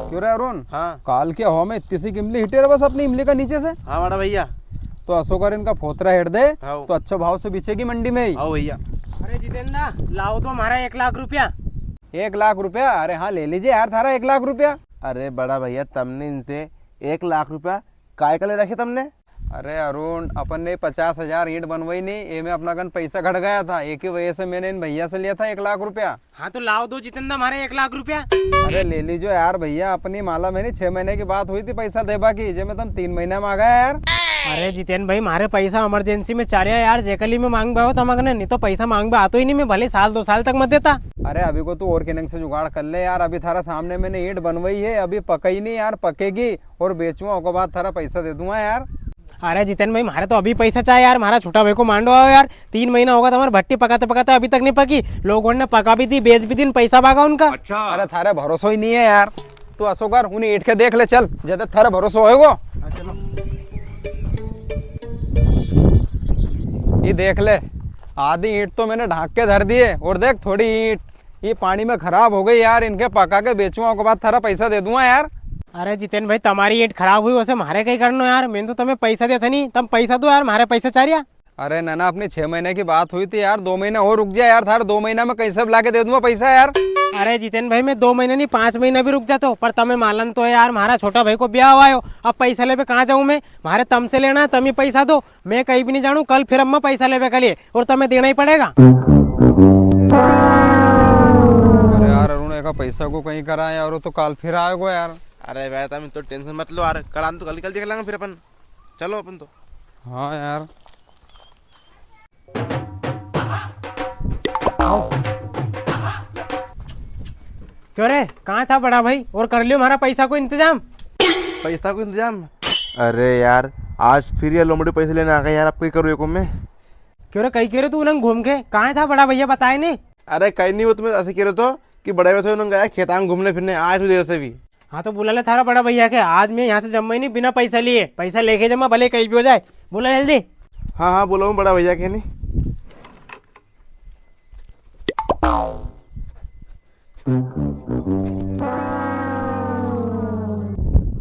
क्यों रे अरुण? हाँ काल के हवा में इतनी सी इमली हिटे रे बस अपनी इमली का नीचे से। हाँ बड़ा भैया। तो अशोकर इनका फोतरा हेट दे हाँ। तो अच्छा भाव से बिचेगी मंडी में ही। आओ भैया। अरे जितेंद्र लाओ तो हमारा 1 लाख रुपया। 1 लाख रुपया? अरे हाँ ले लीजिए यार थारा 1 लाख रुपया। अरे बड़ा भैया तुमने इनसे 1 लाख रुपया काय का ले रखे तुमने? अरे अरुण अपन ने 50,000 ईंट बनवाई नहीं, ये में अपना गन पैसा घट गया था, एक ही वजह से मैंने इन भैया से लिया था 1 लाख रुपया। हाँ तो लाओ दो जितेंद्र हमारे 1 लाख रुपया। अरे ले लीजिए यार भैया, अपनी माला मैंने 6 महीने की बात हुई थी पैसा देबा की, जे में तुम 3 महीना में आ गया यार। अरे जितेंद्र भाई मारे पैसा इमरजेंसी में चाहिए यार, जेकली में मांग हो तो हम नहीं तो पैसा मांग आतो ही नहीं, मैं भले 1-2 साल तक मत देता। अरे अभी को तू और किनंग से जुगाड़ कर ले यार, अभी थारा सामने मैंने ईंट बनवाई है, अभी पकई नहीं यार, पकेगी और बेचूंगा उसके बाद थारा पैसा दे दूंगा यार। अरे जितेंद्र भाई मारे तो अभी पैसा चाहिए यार, हमारा छोटा भाई को मांडो आओ यार, 3 महीना होगा तो हमारी भट्टी पकाते पकाते अभी तक नहीं पकी, लोगों ने पका भी दी, बेच भी दी, पैसा भागा उनका। अरे थारे भरोसा ही नहीं है यार, तू अशोकर उन्हें ईंट के देख ले चल, ज्यादा थारा भरोसा होएगो। चलो ये देख ले, आधी ईंट तो मैंने ढाक के धर दिए और देख थोड़ी ईंट ये पानी में खराब हो गई यार, इनके पका के बेचूंगा उसके बाद थारा पैसा दे दूंगा यार। अरे जितेंद्र भाई तुम्हारी ईंट खराब हुई वैसे मारे कहीं करना यार, मैंने तो तुम्हें पैसा दिया था नहीं, तुम पैसा दो यार, हमारे पैसा चाहिए। अरे नाना अपनी 6 महीने की बात हुई थी यार, 2 महीना और रुक जा यार, थारा 2 महीना में कैसे ला के दे दूंगा पैसा यार। अरे जितेंद्र भाई मैं 2 महीने नहीं 5 महीना भी रुक जाता हूँ, पर तुम्हें मालूम तो है यार हमारा छोटा भाई को ब्याह हुआ है, अब पैसा ले पे कहाँ जाऊँ मैं, मारे तम से लेना है, तुम ही पैसा दो, मैं कहीं भी नहीं जानू, कल फिर अम्मा पैसा ले के लिए और तुम्हें देना ही पड़ेगा। अरे यार अरुण का पैसा को कहीं करा यार, वो तो कल फिर आएगो यार। अरे भाई तुम तो टेंशन मत लो यार, कल हम तो कल देख लेंगे फिर अपन, चलो अपन तो। हाँ यार क्यों रे कहाँ था बड़ा भाई, और कर लियो हमारा पैसा को इंतजाम। पैसा को इंतजाम? अरे यार आज फिर ये लोमड़ी पैसे लेने आ गए यार, अब कोई करूँ को मैं। क्यों रे कहीं कह रहे तू उन्हें घूम के कहाँ था बड़ा भैया बताए नहीं? अरे कहीं नहीं, वो तुम्हें ऐसे कह रहे तो कि बड़े वैसे उन्होंने गया खेतांग घूमने फिरने, आज देर से भी। हाँ तो बुला ले थारा बड़ा भैया के, आज मैं यहाँ से जम्मा ही नहीं बिना पैसा लिए, पैसा लेके जमा भले कहीं भी हो जाए, बोला जल्दी। हाँ हाँ बोलो बड़ा भैया के नहीं।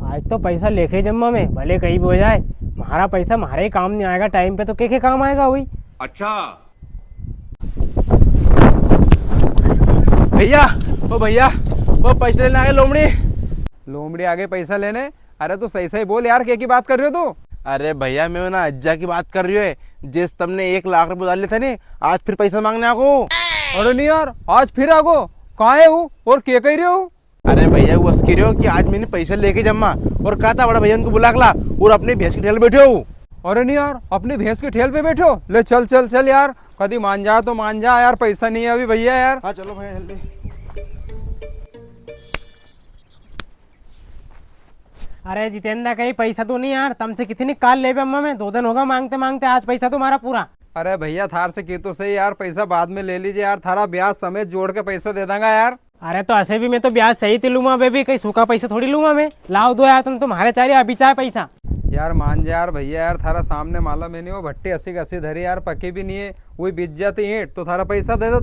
आज तो पैसा लेके जम्मा में भले कहीं भी हो जाए, हमारा पैसा हमारे ही काम नहीं आएगा टाइम पे तो के काम आएगा वही। अच्छा भैया ओ भैया वो पैसे लेने आ गए लोमड़ी। लोमड़ी आगे पैसा लेने? अरे तू सही सही बोल यार, क्या की बात कर रहे हो तू? अरे भैया मैं ना अज्जा की बात कर रही है, जिस तुमने 1 लाख रुपए डाले थे नहीं, आज फिर पैसा मांगने आगो। अरे नहीं यार आज फिर आगो, कहाँ है वो और क्या कह रहे हो? अरे भैया वो कह रहे हो कि आज मैंने पैसा लेके जमा और कहा था बड़ा भैया उनको बुला ला और अपने भैंस के ठेल बैठे हो। अरे नहीं यार अपनी भैंस के ठेल पे बैठो, ले चल चल चल यार, कभी मान जा तो मान जा यार, पैसा नहीं है अभी भैया यार। हाँ चलो भैया जल्दी। अरे जितेंद्र कहीं पैसा तो नहीं यार, तुमसे कितनी काल ले अम्मा में, 2 दिन होगा मांगते मांगते, आज पैसा तुम्हारा पूरा। अरे भैया थार से की तो सही यार, पैसा बाद में ले लीजिए यार, थारा ब्याज समेत जोड़ के पैसा दे दूंगा यार। अरे तो ऐसे भी मैं तो ब्याज सही थी लूंगा बेबी, कहीं सूखा पैसा थोड़ी लूंगा मैं, लाओ दो यार, तुम तुम्हारे चाहिए अभी चाहे पैसा। यार मान जा यार भैया यार, थारा सामने माला मैंने वो भट्टी 80 धरी यार, पकी भी नहीं है, वही बीत जाती ईंट, तो थारा पैसा दे दो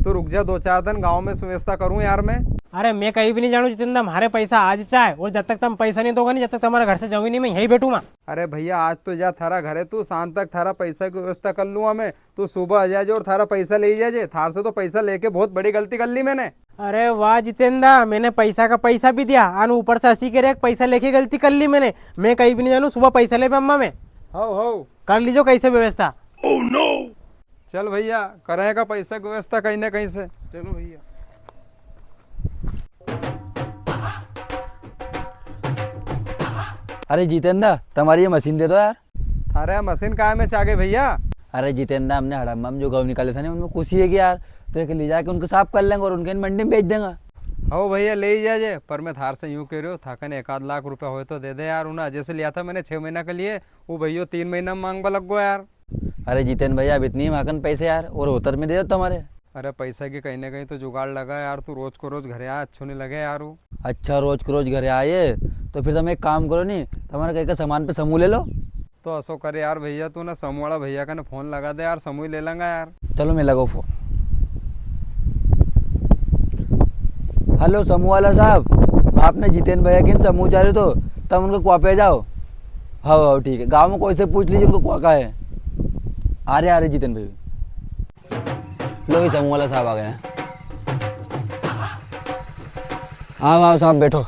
तो रुक जा 2-4 दिन, गाँव में सुव्यवस्था करूँ यार मैं। अरे मैं कहीं भी नहीं जानू जितेंद्र, हमारे पैसा आज चाहे, और जब तक तुम पैसा नहीं दोगे नहीं, जब तक तुम्हारे घर से जाऊंगी नहीं, मैं यही बैठूंगा। अरे भैया आज तो जा थारा घर है, तू शाम तक थारा पैसा की व्यवस्था कर लूंगा मैं, तू सुबह आ जाए और थारा पैसा ले जाए, थार से तो पैसा लेके बहुत बड़ी गलती कर ली मैंने। अरे वाह जितेंद्र, मैंने पैसा का पैसा भी दिया और ऊपर से 80 के रेक पैसा लेके गलती कर ली मैंने, मैं कहीं भी नहीं जानू, सुबह पैसा ले अम्मा में। हो कर लीजिए कैसे व्यवस्था। चल भैया करेगा पैसा की व्यवस्था कहीं ना कहीं से। चलो भैया। अरे जितेंद्र तुम्हारी ये मशीन दे दो यार। थारे मशीन कहाँ में चागे भैया? अरे जितेंद्र हमने हड़म्बा में जो गऊ निकाले थे ना उनमें कुछ ही है कि यार, तो एक ले जाके उनको साफ कर लेंगे और उनके मंडी में बेच देंगे। हो भैया ले ही जाए, पर मैं थार से यूँ कह रही हूँ, थाकन 1-8 लाख रुपया हो तो दे दे यार, उन्हें अजय से लिया था मैंने 6 महीना के लिए, वो भैया 3 महीना में मांगवा लग गो यार। अरे जितेंद्र भैया अब इतनी माकन पैसे यार, और होतर में दे दो तुम्हारे। अरे पैसा की कहीं ना कहीं तो जुगाड़ लगा यार, तू रोज को रोज घर आया, अच्छो नहीं लगे यार वो। अच्छा रोज को रोज घर आए तो फिर तुम एक काम करो नहीं, तुम्हारे कहीं का सामान पे समूह ले लो। तो असो करे यार भैया, तू ना समूह वाला भैया का ना फोन लगा दे यार, समूह ले लेंगे यार। चलो मैं लगाओ फोन। हेलो समूह वाला साहब, आपने जितेंद्र भैया के समूह चाहे तो तब उनको कुआ पे जाओ। हाँ हाँ ठीक है, गाँव में कोई से पूछ लीजिए उनको कुआ का है। आ रहे जितेंद्र भैया। लो ये समूह वाला साहब आ गए हैं। आओ साहब बैठो।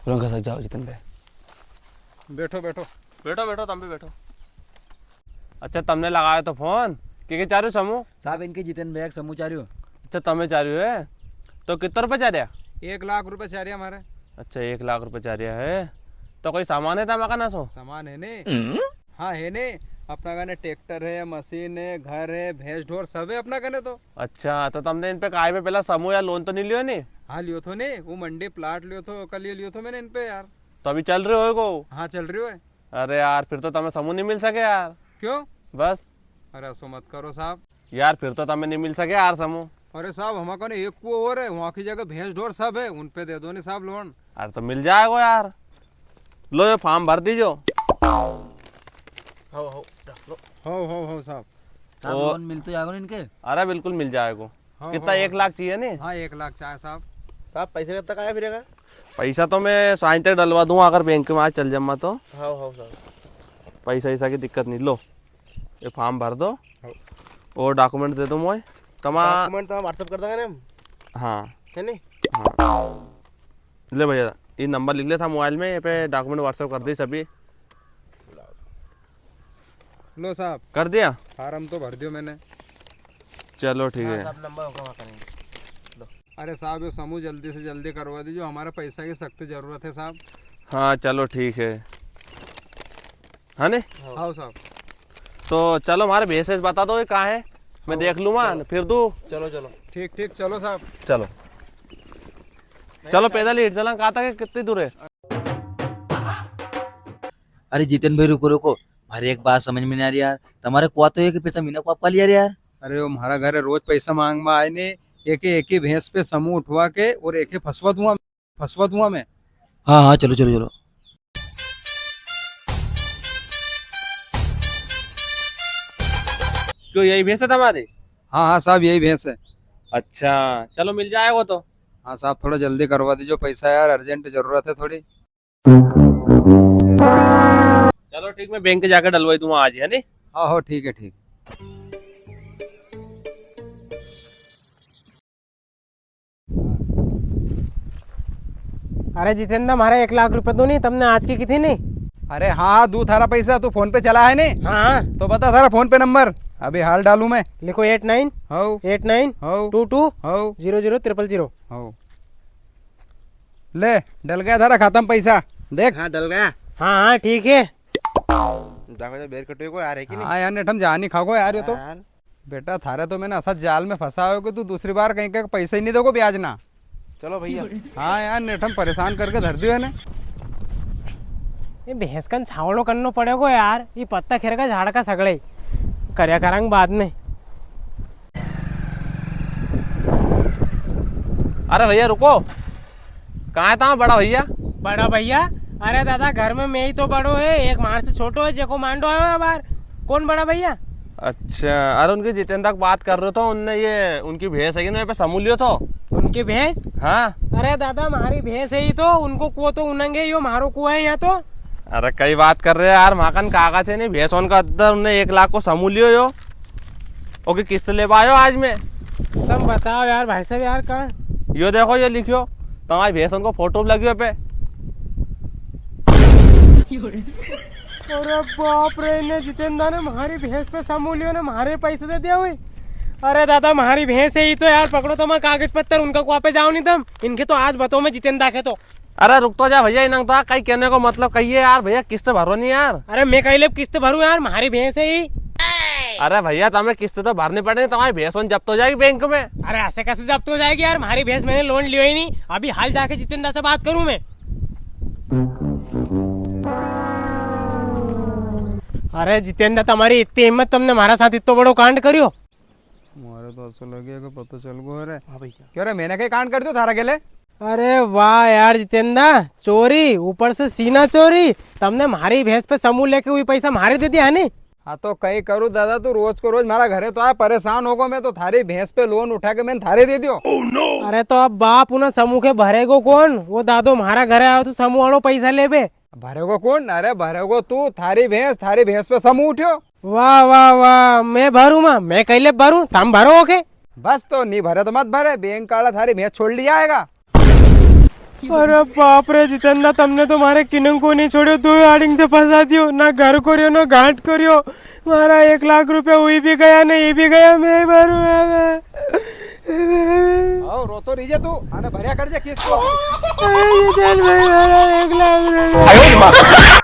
रंगा सक जाओ जितेंद्र भाई। बैठो बैठो। बैठो बैठो, तुम भी बैठो। अच्छा तुमने लगाया तो फोन के चाह रहे हो समूह? साहब इनके जितेंद्र भैया के समूह चाह रहे हो। अच्छा तुम्हें चाह रहे हो है तो कितना रुपये चाह रहा? 1 लाख रुपए चाह रहे हमारे। अच्छा 1 लाख रुपये चाह रहा है तो कोई सामान है था ना सो? सामान है ने? हाँ है ने, अपना कने ट्रैक्टर है, मशीन है, घर है, भैंस ढोर सब है अपना कने तो। अच्छा तो तुमने इन पे काय पे पहला समूह या लोन तो नहीं लियो नहीं? हाँ लियो थो ने, वो मंडी प्लाट लियो थो, कल ये लियो थो मैंने इन पे यार। तो अभी चल रहे हो को? हाँ चल रही है। अरे यार फिर तो तुम्हें समूह नहीं मिल सके यार। क्यों? बस अरे ऐसो मत करो साहब। यार फिर तो तुम्हें नहीं मिल सके यार समूह। अरे साहब हमारे कने एक कुआ और है, वहाँ की जगह भैंस ढोर सब है, उन पे दे दो नहीं साहब लोन। अरे तो मिल जाएगा यार, लो ये फॉर्म भर दीजो। हो साहब। साहब लोन मिल तो जाएगा इनके? अरे बिल्कुल मिल जाएगा। हाँ, कितना? हाँ, 1 लाख चाहिए नहीं? हाँ 1 लाख चाहे साहब। साहब पैसे कब तक आया फिरेगा? पैसा तो मैं साइन तक डलवा दूंगा अगर बैंक में आज चल जमा तो। हाँ हाँ साहब। पैसा ऐसा की दिक्कत नहीं। लो ये फॉर्म भर दो हाँ। और डॉक्यूमेंट दे दो मोए कमा। डॉक्यूमेंट तो हम व्हाट्सएप कर देंगे ना। हाँ है नहीं? हाँ ले भैया ये नंबर लिख लिया था मोबाइल में, ये पे डॉक्यूमेंट व्हाट्सएप कर दी सभी। लो साहब कर दिया? फार्म तो भर दियो मैंने। चलो ठीक है। साहब नंबर होगा वहाँ करेंगे। अरे साहब ये समूह जल्दी से जल्दी करवा दीजिए, हमारा पैसा की सख्त जरूरत है साहब। हाँ चलो ठीक है। हाँ नहीं हाँ साहब। तो चलो हमारे भैंस बता दो ये कहाँ है, मैं देख लूँगा फिर दूँ। चलो चलो ठीक चलो साहब। चलो चलो पैदल ही चला। कहाँ तक है, कितनी दूर है? अरे जितेंद्र भाई रुको रुको, हमारी एक बात समझ में नहीं आ रही यार। तुम्हारे कुआ तो है कि फिर मीना कुआ लिया रे यार। अरे वो हमारा घर है, रोज पैसा मांग आए ने, एक ही भैंस पे समूह उठवा के और एक ही फंसवा दूंगा मैं। हाँ हाँ चलो चलो चलो। क्यों यही भैंस है तुम्हारी? हाँ साहब यही भैंस है। अच्छा चलो मिल जाएगा तो। हाँ साहब थोड़ा जल्दी करवा दीजिए पैसा यार, अर्जेंट जरूरत है थोड़ी। चलो ठीक, मैं बैंक जाकर डलवाई दूंगा आज, है नहीं? हाँ हो ठीक है ठीक। अरे जितेंद्र हमारा 1 लाख रुपए तो नहीं तुमने आज की थी नहीं? अरे हाँ दू थारा पैसा तू फोन पे चला है ने? हाँ तो बता थारा फोन पे नंबर, अभी हाल डालू मैं। लिखो 89 हो 89 हो 22 हो 000000। हो ले डल गया थारा खाता में पैसा, देख। हाँ डल गया। हाँ हाँ ठीक है। जाको जा बेर कटोए को आ रहे कि नहीं? हाँ यार नेठम जानी खागो यार ये तो। हाँ। बेटा थारे तो मैंने ऐसा जाल में फंसा हो कि तू दूसरी बार कहीं का पैसा ही नहीं दोगे ब्याज ना। चलो भैया। हाँ यार नेठम परेशान करके धर दियो ने। ये भैंस का छावड़ो करना पड़ेगा यार, ये पत्ता खेर का झाड़ का सगड़े करया करांग बाद में। अरे भैया रुको, कहाँ था बड़ा भैया? बड़ा भैया? अरे दादा घर में मैं ही तो बड़ो है, एक मार से छोटो है जेको मांडो है बार। कौन बड़ा भैया? अच्छा अरे उनके जितेंद्र तक बात कर रहे थे, उनने ये उनकी भैंस है ना पे समूह लियो तो। उनकी भैंस? हाँ अरे दादा हमारी भैंस है ही तो, उनको को तो उनंगे यो मारो कुआ है यहाँ तो। अरे कई बात कर रहे हैं यार, माकन कागज है नहीं भैंस उनका अद्दर, उनने 1 लाख को समूह लियो यो ओके किस्त ले पायो आज में। तुम बताओ यार भाई साहब यार कहाँ? यो देखो ये लिखियो तुम्हारी भैंस उनको फोटो लगी पे। अरे बाप रे, ने जितेंद्र ने हमारी भैंस पे समूह लियो ने हमारे पैसे दे दिया हुई। अरे दादा हमारी भैंस है ही तो यार, पकड़ो तुम कागज पत्तर, उनका कुआ पे जाओ नहीं तुम। इनके तो आज बताओ मैं जितेंद्र के तो। अरे रुक तो जा भैया, इनंग तो कहीं कहने को मतलब कहिए यार भैया, किस्त भरो नहीं यार। अरे मैं कहीं किस्त भरू यार, हमारी भैंस है ही। अरे भैया तुम्हें किस्त तो भरनी पड़ेगी, तुम्हारी भैंस जब्त हो जाएगी बैंक में। अरे ऐसे कैसे जब्त हो जाएगी यार, हमारी भैंस मैंने लोन लियो ही नहीं। अभी हाल जाके जितेंद्र से बात करूं मैं। अरे जितेंद्र तुम्हारी इतनी हिम्मत, तुमने हमारा साथ इतना बड़ो कांड करियो? हमारे तो ऐसा लगे कि पता चल गो रे। हाँ भैया क्यों रे, मैंने कहीं कांड कर दियो थारा के ले? अरे वाह यार जितेंद्र, चोरी ऊपर से सीना चोरी। तुमने हमारी भैंस पे समूह लेके हुई पैसा हमारे दे दिया है नहीं? हाँ तो कहीं करूँ दादा, तू रोज को रोज हमारा घरे तो आया, परेशान होगो मैं तो थारी भैंस पे लोन उठा के मैंने थारे दे दियो। अरे तो अब बाप उन्हें समूह के भरेगो कौन? वो दादो हमारा घरे आओ तो समूह वालों पैसा लेबे। भरेगो कौन? अरे भरेगो तू, थारी भैंस पे समूह उठ्यो। वाह वाह वाह, मैं भरू माँ, मैं कैले भरू, तुम भरो ओके। बस तो नहीं भरे तो मत भरे, बैंक वाला थारी भैंस छोड़ लिया आएगा। अरे बाप रे जितेंद्र, तुमने तो मारे किनंग को नहीं छोड़ो, दो हार्डिंग से फंसा दियो, ना घर करियो ना घाट करियो। मारा 1 लाख रुपया हुई भी गया, नहीं भी गया, मैं भरू। आओ रो तो रही तू, आने भरिया कर जे किसको। जितेंद्र भाई, मारा 1 लाख रुपया।